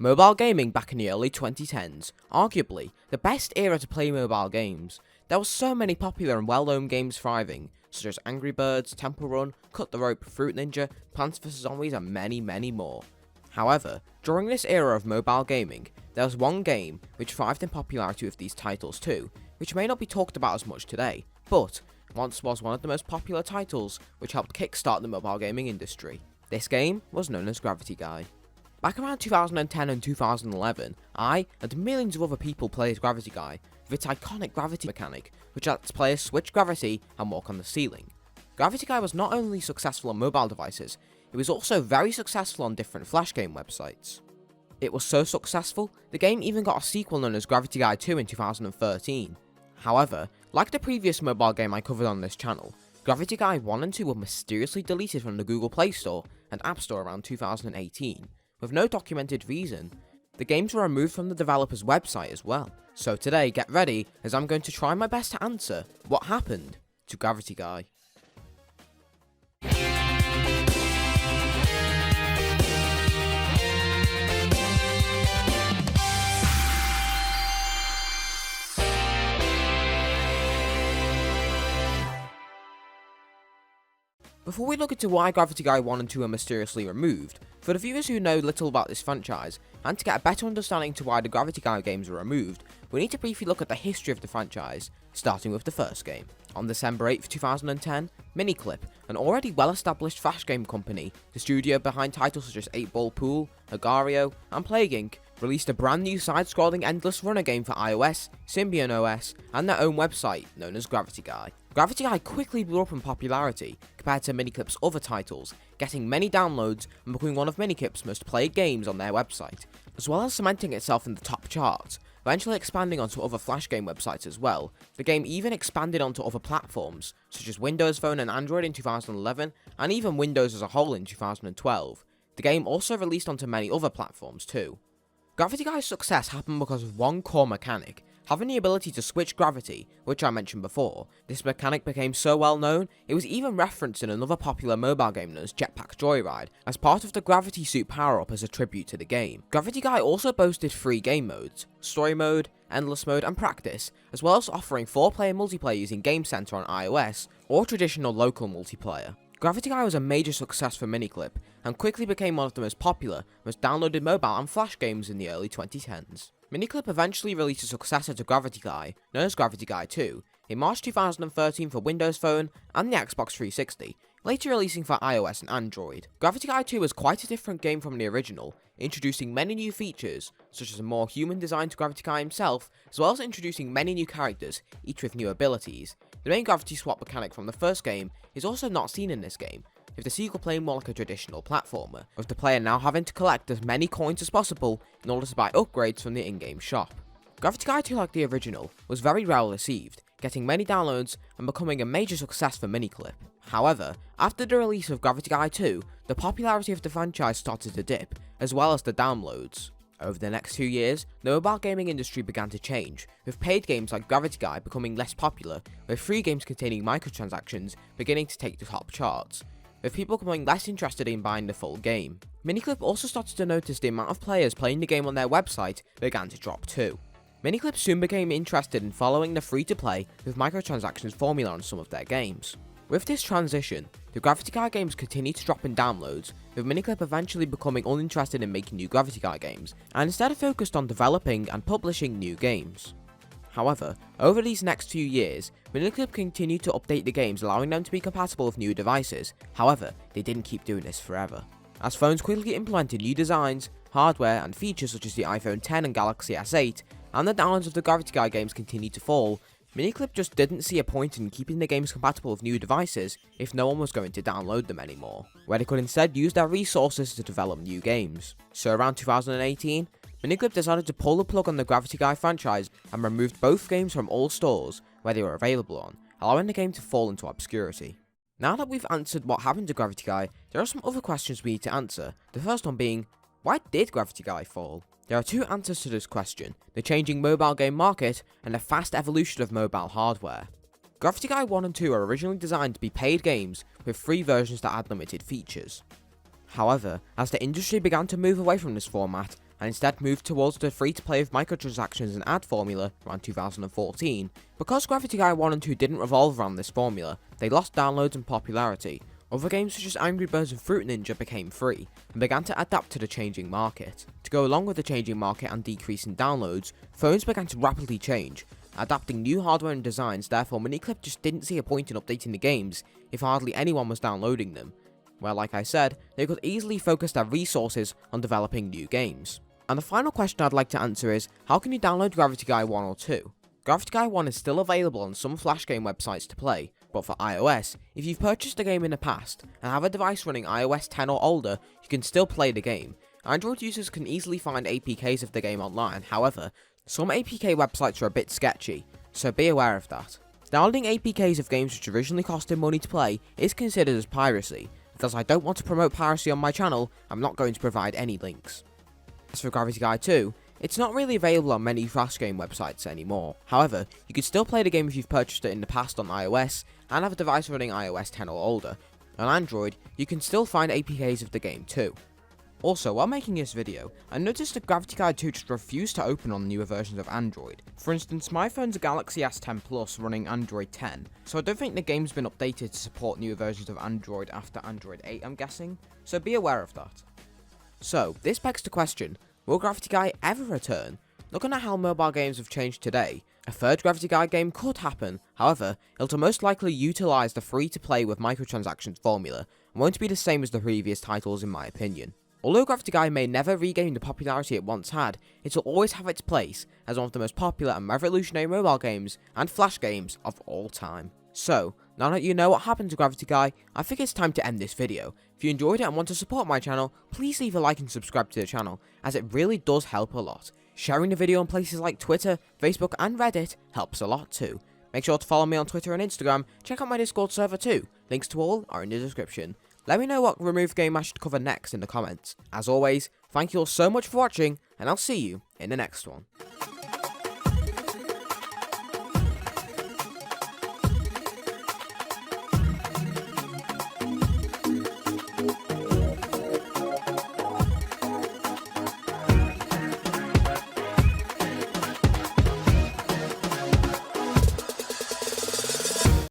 Mobile gaming back in the early 2010s, arguably the best era to play mobile games. There were so many popular and well-known games thriving, such as Angry Birds, Temple Run, Cut the Rope, Fruit Ninja, Plants vs Zombies and many more. However, during this era of mobile gaming, there was one game which thrived in popularity with these titles too, which may not be talked about as much today, but once was one of the most popular titles which helped kickstart the mobile gaming industry. This game was known as Gravity Guy. Back around 2010 and 2011, I and millions of other people played Gravity Guy with its iconic gravity mechanic, which lets players switch gravity and walk on the ceiling. Gravity Guy was not only successful on mobile devices, it was also very successful on different flash game websites. It was so successful, the game even got a sequel known as Gravity Guy 2 in 2013. However, like the previous mobile game I covered on this channel, Gravity Guy 1 and 2 were mysteriously deleted from the Google Play Store and App Store around 2018. With no documented reason. The games were removed from the developer's website as well. So today, get ready, as I'm going to try my best to answer what happened to Gravity Guy. Before we look into why Gravity Guy 1 and 2 are mysteriously removed, for the viewers who know little about this franchise, and to get a better understanding to why the Gravity Guy games were removed, we need to briefly look at the history of the franchise, starting with the first game. On December 8th, 2010, miniclip, an already well-established flash game company, the studio behind titles such as 8-Ball Pool, Agario, and Plague Inc., released a brand new side-scrolling endless runner game for iOS, Symbian OS, and their own website, known as Gravity Guy. Gravity Guy quickly blew up in popularity compared to miniclip's other titles, getting many downloads and becoming one of miniclip's most played games on their website, as well as cementing itself in the top charts, eventually expanding onto other flash game websites as well. The game even expanded onto other platforms, such as Windows Phone and Android in 2011, and even Windows as a whole in 2012. The game also released onto many other platforms too. Gravity Guy's success happened because of one core mechanic, having the ability to switch gravity, which I mentioned before. This mechanic became so well known, it was even referenced in another popular mobile game known as Jetpack Joyride, as part of the gravity suit power-up as a tribute to the game. Gravity Guy also boasted 3 game modes, Story Mode, Endless Mode and Practice, as well as offering 4-player multiplayer using Game Center on iOS, or traditional local multiplayer. Gravity Guy was a major success for miniclip, and quickly became one of the most popular, most downloaded mobile and flash games in the early 2010s. Miniclip eventually released a successor to Gravity Guy, known as Gravity Guy 2, in March 2013 for Windows Phone and the Xbox 360, later releasing for iOS and Android. Gravity Guy 2 was quite a different game from the original, introducing many new features, such as a more human design to Gravity Guy himself, as well as introducing many new characters, each with new abilities. The main gravity swap mechanic from the first game is also not seen in this game, with the sequel playing more like a traditional platformer, with the player now having to collect as many coins as possible in order to buy upgrades from the in-game shop. Gravity Guy 2, like the original, was very well received, getting many downloads and becoming a major success for miniclip. However, after the release of Gravity Guy 2, the popularity of the franchise started to dip, as well as the downloads. Over the next 2 years, the mobile gaming industry began to change, with paid games like Gravity Guy becoming less popular, with free games containing microtransactions beginning to take the top charts, with people becoming less interested in buying the full game. Miniclip also started to notice the amount of players playing the game on their website began to drop too. Miniclip soon became interested in following the free-to-play with microtransactions formula on some of their games. With this transition, the Gravity Guy games continued to drop in downloads, with Miniclip eventually becoming uninterested in making new Gravity Guy games, and instead focused on developing and publishing new games. However, over these next few years, Miniclip continued to update the games, allowing them to be compatible with new devices. However, they didn't keep doing this forever, as phones quickly implemented new designs, hardware, and features such as the iPhone X and Galaxy S8, and the downloads of the Gravity Guy games continued to fall. Miniclip just didn't see a point in keeping the games compatible with new devices if no one was going to download them anymore, where they could instead use their resources to develop new games. So around 2018, Miniclip decided to pull the plug on the Gravity Guy franchise and removed both games from all stores where they were available on, allowing the game to fall into obscurity. Now that we've answered what happened to Gravity Guy, there are some other questions we need to answer, the first one being, why did Gravity Guy fall? There are 2 answers to this question, the changing mobile game market and the fast evolution of mobile hardware. Gravity Guy 1 and 2 were originally designed to be paid games with free versions that add limited features. However, as the industry began to move away from this format and instead moved towards the free-to-play with microtransactions and ad formula around 2014. Because Gravity Guy 1 and 2 didn't revolve around this formula, they lost downloads and popularity. Other games such as Angry Birds and Fruit Ninja became free, and began to adapt to the changing market. To go along with the changing market and decrease in downloads, phones began to rapidly change, adapting new hardware and designs. Therefore miniclip just didn't see a point in updating the games if hardly anyone was downloading them, where like I said, they could easily focus their resources on developing new games. And the final question I'd like to answer is, how can you download Gravity Guy 1 or 2? Gravity Guy 1 is still available on some Flash game websites to play, but for iOS, if you've purchased a game in the past and have a device running iOS 10 or older, you can still play the game. Android users can easily find APKs of the game online, however, some APK websites are a bit sketchy, so be aware of that. Downloading APKs of games which originally costed money to play is considered as piracy. Because I don't want to promote piracy on my channel, I'm not going to provide any links. As for Gravity Guy 2, it's not really available on many Flash game websites anymore. However, you can still play the game if you've purchased it in the past on iOS and have a device running iOS 10 or older. On Android, you can still find APKs of the game too. Also, while making this video, I noticed that Gravity Guy 2 just refused to open on newer versions of Android. For instance, my phone's a Galaxy S10 Plus running Android 10, so I don't think the game's been updated to support newer versions of Android after Android 8, I'm guessing, so be aware of that. So, this begs the question, will Gravity Guy ever return? Looking at how mobile games have changed today, a third Gravity Guy game could happen. However, it'll most likely utilise the free-to-play with microtransactions formula, and won't be the same as the previous titles in my opinion. Although Gravity Guy may never regain the popularity it once had, it will always have its place as one of the most popular and revolutionary mobile games and Flash games of all time. So, now that you know what happened to Gravity Guy, I think it's time to end this video. If you enjoyed it and want to support my channel, please leave a like and subscribe to the channel, as it really does help a lot. Sharing the video on places like Twitter, Facebook and Reddit helps a lot too. Make sure to follow me on Twitter and Instagram, check out my Discord server too, links to all are in the description. Let me know what removed game I should cover next in the comments. As always, thank you all so much for watching, and I'll see you in the next one.